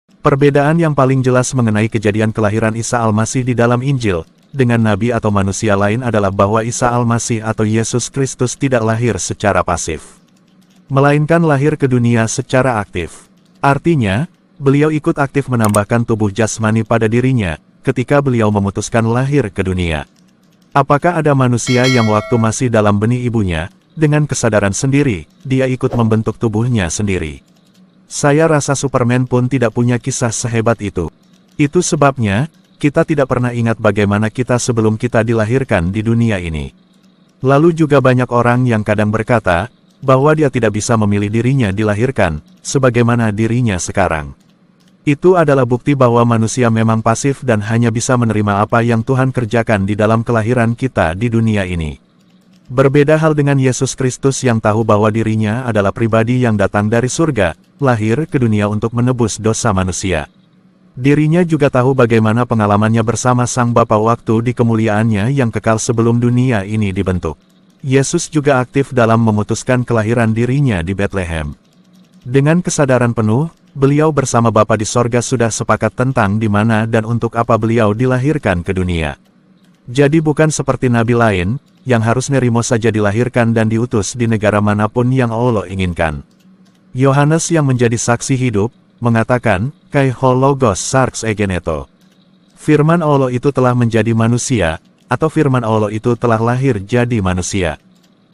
Perbedaan yang paling jelas mengenai kejadian kelahiran Isa Al-Masih di dalam Injil, dengan nabi atau manusia lain adalah bahwa Isa Al-Masih atau Yesus Kristus tidak lahir secara pasif, melainkan lahir ke dunia secara aktif. Artinya, beliau ikut aktif menambahkan tubuh jasmani pada dirinya, ketika beliau memutuskan lahir ke dunia. Apakah ada manusia yang waktu masih dalam benih ibunya, dengan kesadaran sendiri, dia ikut membentuk tubuhnya sendiri? Saya rasa Superman pun tidak punya kisah sehebat itu. Itu sebabnya, kita tidak pernah ingat bagaimana kita sebelum kita dilahirkan di dunia ini. Lalu juga banyak orang yang kadang berkata, bahwa dia tidak bisa memilih dirinya dilahirkan, sebagaimana dirinya sekarang. Itu adalah bukti bahwa manusia memang pasif dan hanya bisa menerima apa yang Tuhan kerjakan di dalam kelahiran kita di dunia ini. Berbeda hal dengan Yesus Kristus yang tahu bahwa dirinya adalah pribadi yang datang dari surga, lahir ke dunia untuk menebus dosa manusia. Dirinya juga tahu bagaimana pengalamannya bersama Sang Bapa waktu di kemuliaannya yang kekal sebelum dunia ini dibentuk. Yesus juga aktif dalam memutuskan kelahiran dirinya di Bethlehem. Dengan kesadaran penuh, beliau bersama Bapa di sorga sudah sepakat tentang di mana dan untuk apa beliau dilahirkan ke dunia. Jadi bukan seperti nabi lain, yang harus nerimo saja dilahirkan dan diutus di negara manapun yang Allah inginkan. Yohanes yang menjadi saksi hidup, mengatakan, Kai ho logos sarx egeneto. Firman Allah itu telah menjadi manusia, atau firman Allah itu telah lahir jadi manusia.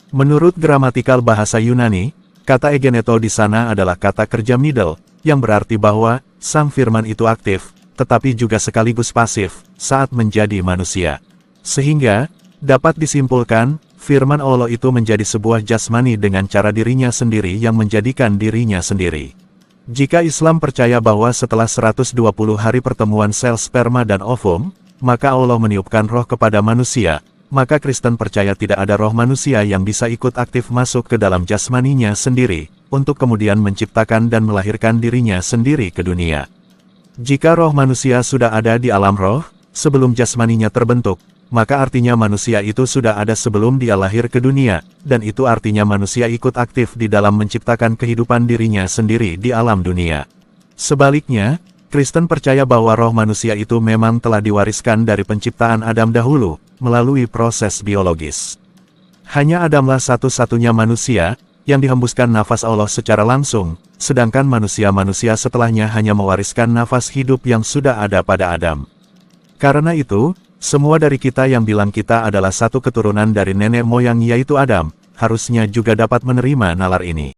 Menurut gramatikal bahasa Yunani, kata egeneto di sana adalah kata kerja middle, yang berarti bahwa, sang firman itu aktif, tetapi juga sekaligus pasif, saat menjadi manusia. Sehingga, dapat disimpulkan, firman Allah itu menjadi sebuah jasmani dengan cara dirinya sendiri yang menjadikan dirinya sendiri. Jika Islam percaya bahwa setelah 120 hari pertemuan sel sperma dan ovum, maka Allah meniupkan roh kepada manusia, maka Kristen percaya tidak ada roh manusia yang bisa ikut aktif masuk ke dalam jasmaninya sendiri, untuk kemudian menciptakan dan melahirkan dirinya sendiri ke dunia. Jika roh manusia sudah ada di alam roh, sebelum jasmaninya terbentuk, maka artinya manusia itu sudah ada sebelum dia lahir ke dunia, dan itu artinya manusia ikut aktif di dalam menciptakan kehidupan dirinya sendiri di alam dunia. Sebaliknya, Kristen percaya bahwa roh manusia itu memang telah diwariskan dari penciptaan Adam dahulu, melalui proses biologis. Hanya Adamlah satu-satunya manusia, yang dihembuskan nafas Allah secara langsung, sedangkan manusia-manusia setelahnya hanya mewariskan nafas hidup yang sudah ada pada Adam. Karena itu, semua dari kita yang bilang kita adalah satu keturunan dari nenek moyang yaitu Adam, harusnya juga dapat menerima nalar ini.